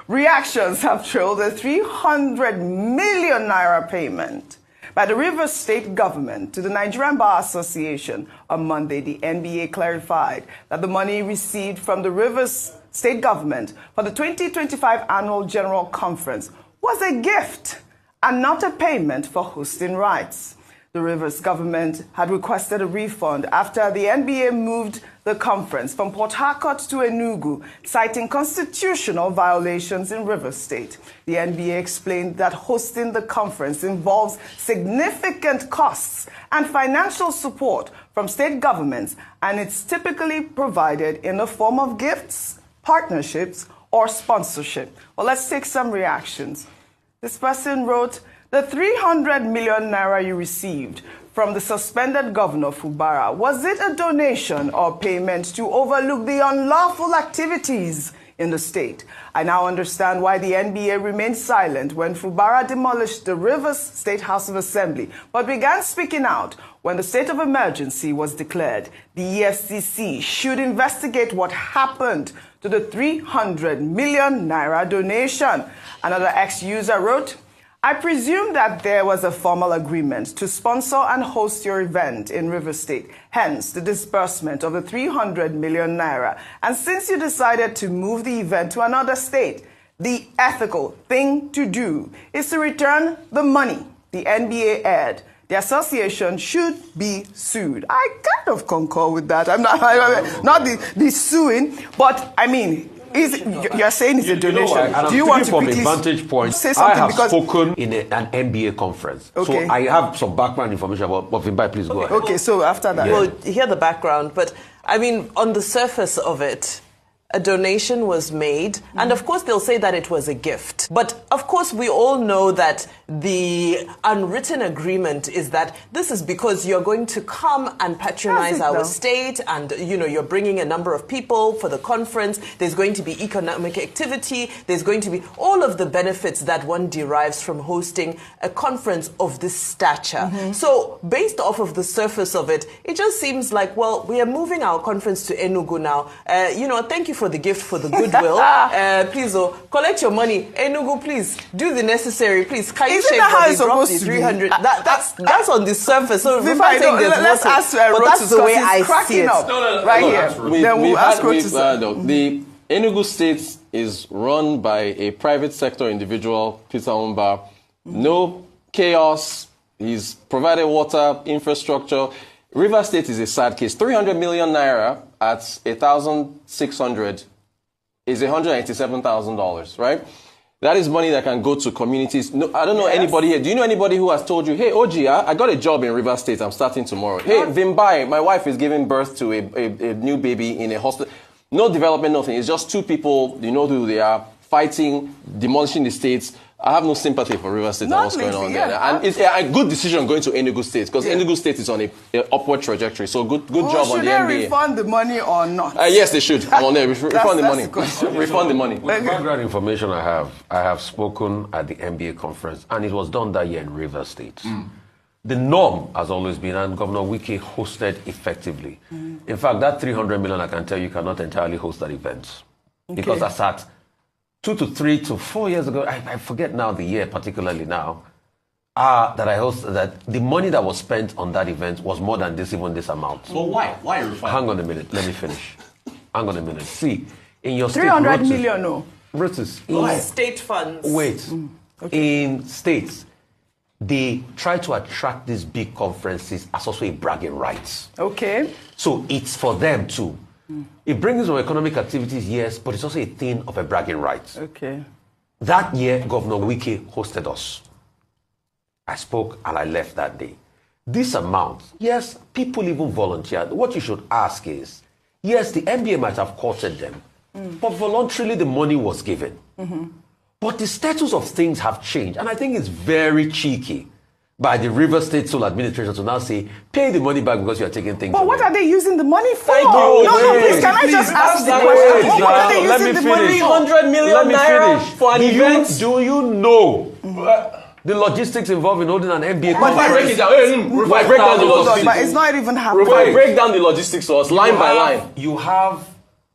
Reactions have trailed a 300 million naira payment by the Rivers State government to the Nigerian Bar Association. On Monday, the NBA clarified that the money received from the Rivers State government for the 2025 Annual General Conference was a gift and not a payment for hosting rights. The Rivers government had requested a refund after the NBA moved the conference from Port Harcourt to Enugu, citing constitutional violations in Rivers State. The NBA explained that hosting the conference involves significant costs and financial support from state governments, and it's typically provided in the form of gifts, partnerships, or sponsorship. Well, let's take some reactions. This person wrote, "The 300 million naira you received from the suspended Governor Fubara, was it a donation or payment to overlook the unlawful activities in the state? I now understand why the NBA remained silent when Fubara demolished the Rivers State House of Assembly, but began speaking out when the state of emergency was declared. The EFCC should investigate what happened to the 300 million naira donation." Another ex-user wrote, "I presume that there was a formal agreement to sponsor and host your event in Rivers State, hence the disbursement of the 300 million naira. And since you decided to move the event to another state, the ethical thing to do is to return the money." The NBA aired, "The association should be sued." I kind of concur with that. I'm not the suing, but I mean, you're saying it's a donation. Do you want to from a vantage point? Say something, I have because spoken in an NBA conference, okay. So I have some background information about Vimbai. Please go ahead. Okay, so after that, we'll hear the background. But I mean, on the surface of it, a donation was made, and of course they'll say that it was a gift. But of course we all know that the unwritten agreement is that this is because you're going to come and patronize our state, and you're bringing a number of people for the conference. There's going to be economic activity. There's going to be all of the benefits that one derives from hosting a conference of this stature. So based off of the surface of it, it just seems like, well, we are moving our conference to Enugu now. Thank you for the gift, for the goodwill. Please, collect your money. Enugu, please, do the necessary, please. Can you shake body, drop the 300? That's on the surface. So let's ask but that's the way I see it. No, right here. Then we'll ask the Enugu State is run by a private sector individual, Peter Umba. No chaos. He's provided water, infrastructure. River State is a sad case. 300 million naira at 1,600 is $187,000, right? That is money that can go to communities. No, I don't know anybody here. Do you know anybody who has told you, "Hey, OG, I got a job in River State. I'm starting tomorrow. Hey, Vimbai, my wife is giving birth to a new baby in a hospital." No development, nothing. It's just two people, you know who they are, fighting, demolishing the states. I have no sympathy for River State and what's going on there. And it's a good decision going to Enugu State, because Enugu State is on an upward trajectory. So good job on the NBA. Should they refund the money or not? Yes, they should. I'm on there. Refund the money. Refund the money. With background information I have spoken at the NBA conference, and it was done that year in River State. The norm has always been, and Governor Wike hosted effectively. In fact, that 300 million, I can tell you, cannot entirely host that event. Because I sat 2 to 3 to 4 years ago, I forget now the year particularly now, that I hosted, that the money that was spent on that event was more than even this amount. So why? Why refund? Hang on a minute, let me finish. Hang on a minute. See, in your state... 300 million, no. Brutus. State funds. Wait. In states, they try to attract these big conferences as also a bragging rights. Okay. So it's for them too. It brings some economic activities, yes, but it's also a thing of a bragging rights. Okay. That year, Governor Wike hosted us. I spoke and I left that day. This amount, yes, people even volunteered. What you should ask is, yes, the NBA might have courted them, but voluntarily the money was given. But the status of things have changed, and I think it's very cheeky by the River State Soul Administration to now say, pay the money back because you are taking things away. But what are they using the money for? Please, can I just ask the question? What are they let using me the money finish. for? 300 million naira for an event? Do you know the logistics involved in holding an NBA But break it down. Break down the logistics. But it's not even happening. Break down the logistics to us, line by line. You have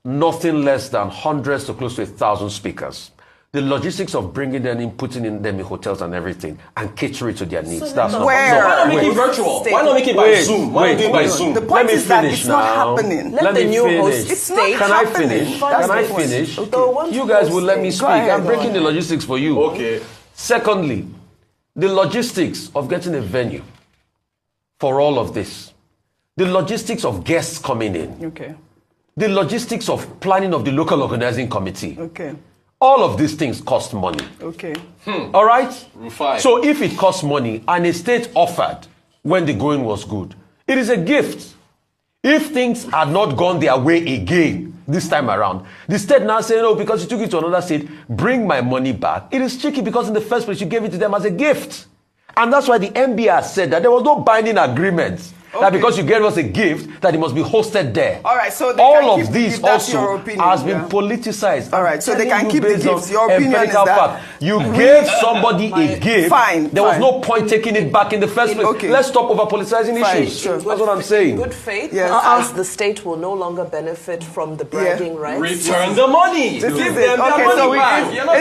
nothing less than hundreds to close to 1,000 speakers. The logistics of bringing them in, putting them in hotels and everything, and catering to their needs. So That's not. where? Why not make Wait. it virtual? State. Why not make it by Wait, Zoom? Why not do it by wait. Zoom? The point Let me is that finish it's not now. happening. Let the me new finish. host It's not state. Can I happening. finish? That's Can I the point. finish? Okay. You guys will let me speak. ahead, I'm go breaking on. the logistics for you. Okay. Secondly, the logistics of getting a venue for all of this. The logistics of guests coming in. Okay. The logistics of planning of the local organizing committee. Okay. All of these things cost money. Okay. All right? Rufai. So if it costs money and a state offered when the going was good, it is a gift. If things had not gone their way again this time around, the state now saying, oh, because you took it to another state, bring my money back. It is tricky because in the first place you gave it to them as a gift. And that's why the NBA has said that there was no binding agreement. That because you gave us a gift, that it must be hosted there. All right, so they all can of keep the this gift. That's your also opinion, has been yeah. politicized. All right, so I'm they telling can you keep the based on gifts. Your opinion is empirical that fact. You gave somebody a gift. Fine, There was fine. no point taking it back in the first place. Okay. Let's stop over politicizing Fine, issues. sure. That's what I'm saying. Good faith, Yes. as the state will no longer benefit from the bragging rights. Return the money. This Give is them it. their Okay, money so back. You're not